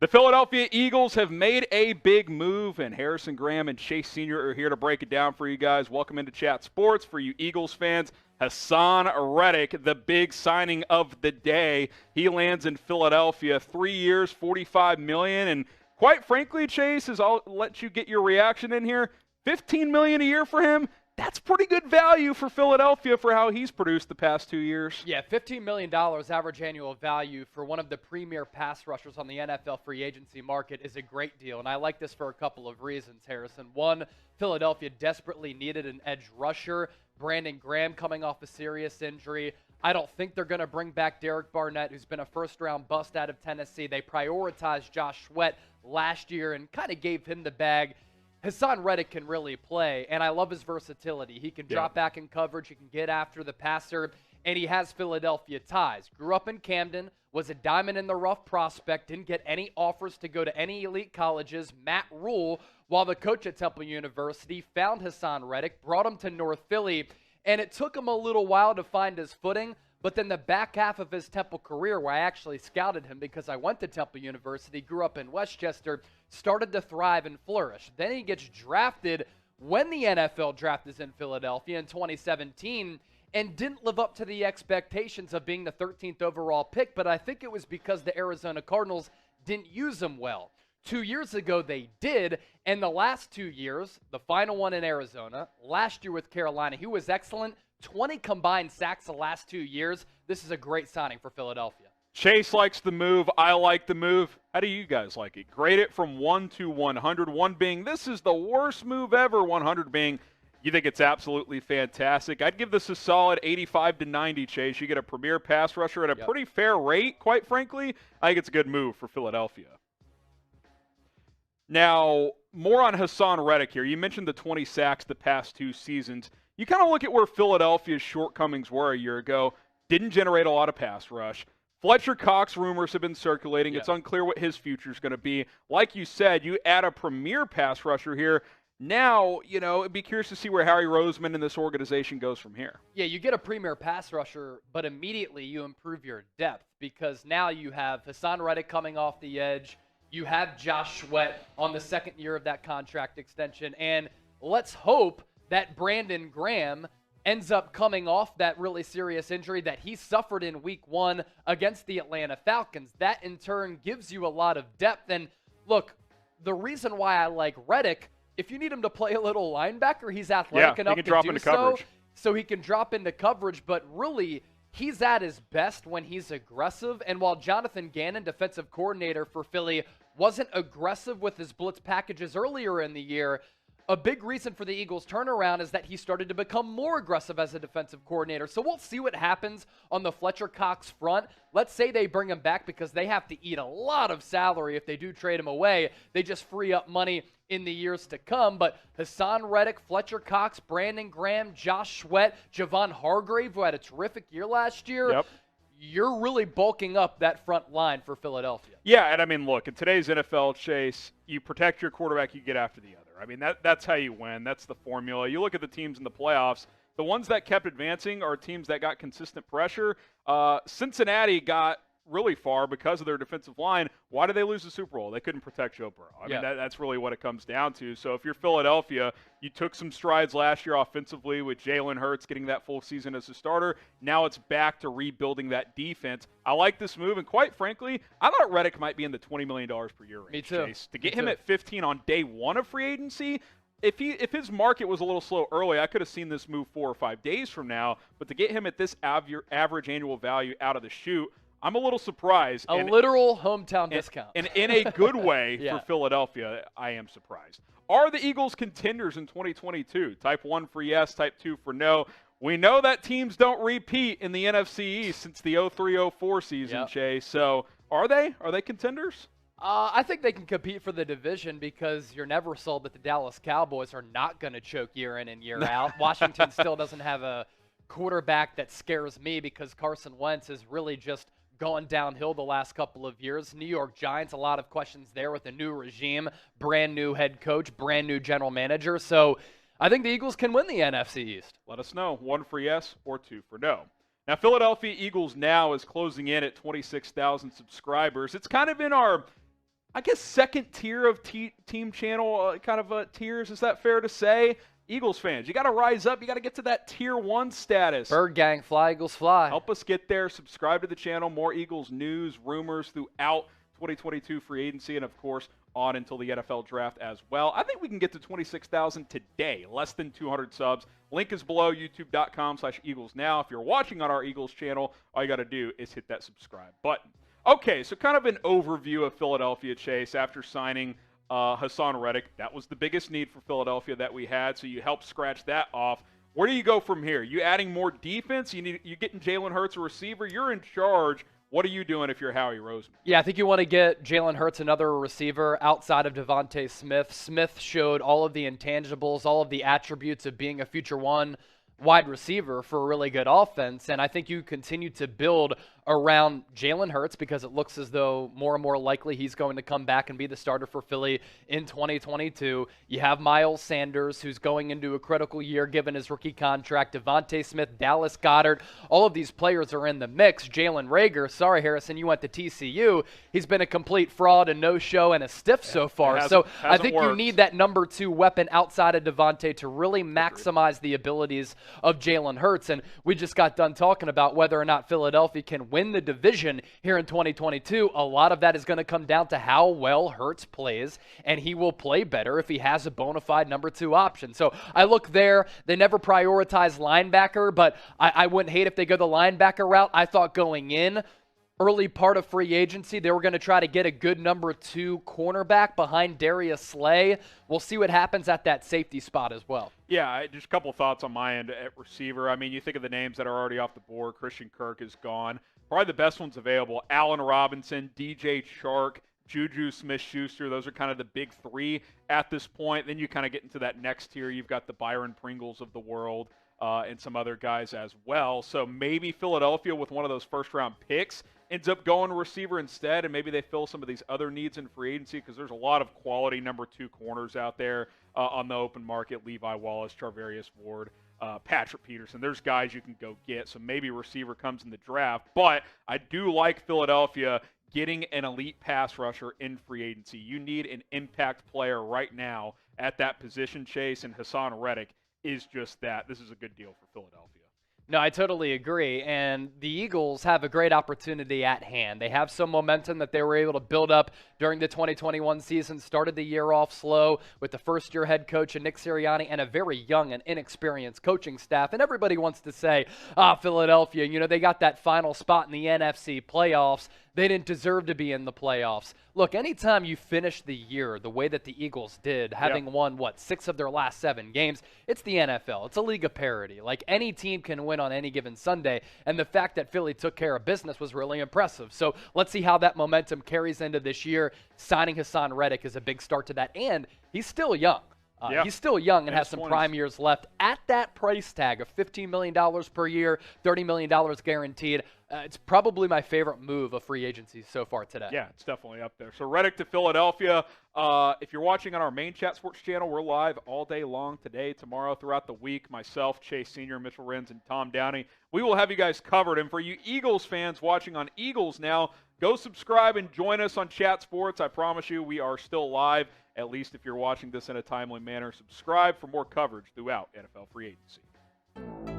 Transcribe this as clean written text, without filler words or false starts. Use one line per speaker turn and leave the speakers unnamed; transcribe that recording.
The Philadelphia Eagles have made a big move, and Harrison Graham and Chase Sr. are here to break it down for you guys. Welcome into Chat Sports. For you Eagles fans, Haason Reddick, the big signing of the day. He lands in Philadelphia, 3 years, $45 million, and quite frankly, Chase, as I'll let you get your reaction in here, $15 million a year for him. That's pretty good value for Philadelphia for how he's produced the past 2 years.
Yeah, $15 million average annual value for one of the premier pass rushers on the NFL free agency market is a great deal, and I like this for a couple of reasons, Harrison. One, Philadelphia desperately needed an edge rusher. Brandon Graham coming off a serious injury. I don't think they're going to bring back Derek Barnett, who's been a first-round bust out of Tennessee. They prioritized Josh Sweat last year and kind of gave him the bag. Haason Reddick can really play, and I love his versatility. He can drop back in coverage, he can get after the passer, and he has Philadelphia ties. Grew up in Camden, was a diamond-in-the-rough prospect, didn't get any offers to go to any elite colleges. Matt Rule, while the coach at Temple University, found Haason Reddick, brought him to North Philly, and it took him a little while to find his footing. But then the back half of his Temple career, where I actually scouted him because I went to Temple University, grew up in Westchester, started to thrive and flourish. Then he gets drafted when the NFL draft is in Philadelphia in 2017 and didn't live up to the expectations of being the 13th overall pick, but I think it was because the Arizona Cardinals didn't use him well. 2 years ago, they did, and the last 2 years, the final one in Arizona, last year with Carolina, he was excellent. 20 combined sacks the last 2 years. This is a great signing for Philadelphia.
Chase likes the move. I like the move. How do you guys like it? Grade it from 1 to 100. 1 being, this is the worst move ever. 100 being, you think it's absolutely fantastic. I'd give this a solid 85 to 90, Chase. You get a premier pass rusher at a pretty fair rate, quite frankly. I think it's a good move for Philadelphia. Now, more on Haason Reddick here. You mentioned the 20 sacks the past 2 seasons. You kind of look at where Philadelphia's shortcomings were a year ago. Didn't generate a lot of pass rush. Fletcher Cox rumors have been circulating. It's unclear what his future is going to be. Like you said, you add a premier pass rusher here. Now, it'd be curious to see where Harry Roseman and this organization goes from here.
Yeah, you get a premier pass rusher, but immediately you improve your depth because now you have Haason Reddick coming off the edge. You have Josh Sweat on the second year of that contract extension. And let's hope that Brandon Graham ends up coming off that really serious injury that he suffered in week 1 against the Atlanta Falcons. That, in turn, gives you a lot of depth. And, look, the reason why I like Reddick, if you need him to play a little linebacker, he's athletic enough to do so he can drop into coverage. But, really, he's at his best when he's aggressive. And while Jonathan Gannon, defensive coordinator for Philly, wasn't aggressive with his blitz packages earlier in the year, a big reason for the Eagles' turnaround is that he started to become more aggressive as a defensive coordinator. So we'll see what happens on the Fletcher Cox front. Let's say they bring him back because they have to eat a lot of salary if they do trade him away. They just free up money in the years to come. But Haason Reddick, Fletcher Cox, Brandon Graham, Josh Sweat, Javon Hargrave, who had a terrific year last year. You're really bulking up that front line for Philadelphia.
Yeah, and I mean, look, in today's NFL, Chase, you protect your quarterback, you get after the other. I mean, that's how you win. That's the formula. You look at the teams in the playoffs, the ones that kept advancing are teams that got consistent pressure. Cincinnati got really far because of their defensive line. Why did they lose the Super Bowl? They couldn't protect Joe Burrow. I mean, that's really what it comes down to. So if you're Philadelphia, you took some strides last year offensively with Jalen Hurts getting that full season as a starter. Now it's back to rebuilding that defense. I like this move, and quite frankly, I thought Reddick might be in the $20 million per year range.
Me too.
Chase. To get him at 15 on day 1 of free agency, if his market was a little slow early, I could have seen this move 4 or 5 days from now. But to get him at this average annual value out of the chute, I'm a little surprised.
A literal hometown discount.
And in a good way for Philadelphia, I am surprised. Are the Eagles contenders in 2022? Type 1 for yes, type 2 for no. We know that teams don't repeat in the NFC East since the 03-04 season, Chase. So are they? Are they contenders?
I think they can compete for the division because you're never sold that the Dallas Cowboys are not going to choke year in and year out. Washington still doesn't have a quarterback that scares me because Carson Wentz has really just gone downhill the last couple of years. New York Giants, a lot of questions there with a new regime, brand new head coach, brand new general manager. So I think the Eagles can win the NFC East.
Let us know. 1 for yes or 2 for no. Now, Philadelphia Eagles Now is closing in at 26,000 subscribers. It's kind of in our I guess, second tier of team channel kind of tiers. Is that fair to say? Eagles fans, you got to rise up. You got to get to that tier 1 status.
Bird gang, fly, Eagles, fly.
Help us get there. Subscribe to the channel. More Eagles news, rumors throughout 2022 free agency, and, of course, on until the NFL draft as well. I think we can get to 26,000 today, less than 200 subs. Link is below, youtube.com/Eagles Now. If you're watching on our Eagles channel, all you got to do is hit that subscribe button. Okay, so kind of an overview of Philadelphia, Chase, after signing Haason Reddick. That was the biggest need for Philadelphia that we had, so you helped scratch that off. Where do you go from here? You adding more defense? You getting Jalen Hurts a receiver? You're in charge. What are you doing if you're Howie Roseman?
Yeah, I think you want to get Jalen Hurts another receiver outside of Devontae Smith. Smith showed all of the intangibles, all of the attributes of being a future one wide receiver for a really good offense, and I think you continue to build around Jalen Hurts because it looks as though more and more likely he's going to come back and be the starter for Philly in 2022. You have Miles Sanders, who's going into a critical year given his rookie contract. Devontae Smith, Dallas Goedert, all of these players are in the mix. Jalen Reagor, sorry, Harrison, you went to TCU. He's been a complete fraud, a no-show, and a stiff so far. So I think you need that number 2 weapon outside of Devontae to really maximize the abilities of Jalen Hurts. And we just got done talking about whether or not Philadelphia can win the division here in 2022. A lot of that is going to come down to how well Hurts plays, and he will play better if he has a bona fide number 2 option. So I look there. They never prioritize linebacker, but I wouldn't hate if they go the linebacker route. I thought going in early part of free agency, they were going to try to get a good number 2 cornerback behind Darius Slay. We'll see what happens at that safety spot as well.
Yeah, just a couple thoughts on my end at receiver. I mean, you think of the names that are already off the board. Christian Kirk is gone. Probably the best ones available: Allen Robinson, DJ Chark, Juju Smith-Schuster. Those are kind of the big 3 at this point. Then you kind of get into that next tier. You've got the Byron Pringles of the world and some other guys as well. So maybe Philadelphia, with one of those first-round picks, ends up going to receiver instead, and maybe they fill some of these other needs in free agency because there's a lot of quality number 2 corners out there on the open market. Levi Wallace, Charvarius Ward, Patrick Peterson. There's guys you can go get, so maybe receiver comes in the draft. But I do like Philadelphia getting an elite pass rusher in free agency. You need an impact player right now at that position, Chase, and Haason Reddick is just that. This is a good deal for Philadelphia.
No, I totally agree. And the Eagles have a great opportunity at hand. They have some momentum that they were able to build up during the 2021 season. Started the year off slow with the first-year head coach, Nick Sirianni, and a very young and inexperienced coaching staff. And everybody wants to say, Philadelphia, you know, they got that final spot in the NFC playoffs. They didn't deserve to be in the playoffs. Look, anytime you finish the year the way that the Eagles did, having won, 6 of their last 7 games, it's the NFL. It's a league of parity. Like, any team can win on any given Sunday, and the fact that Philly took care of business was really impressive. So let's see how that momentum carries into this year. Signing Haason Reddick is a big start to that, and he's still young. He's still young and has some prime years left at that price tag of $15 million per year, $30 million guaranteed. It's probably my favorite move of free agency so far today.
Yeah, it's definitely up there. So Reddick to Philadelphia. If you're watching on our main Chat Sports channel, we're live all day long today, tomorrow, throughout the week. Myself, Chase Sr., Mitchell Renz, and Tom Downey. We will have you guys covered. And for you Eagles fans watching on Eagles Now, go subscribe and join us on Chat Sports. I promise you we are still live, at least if you're watching this in a timely manner. Subscribe for more coverage throughout NFL free agency.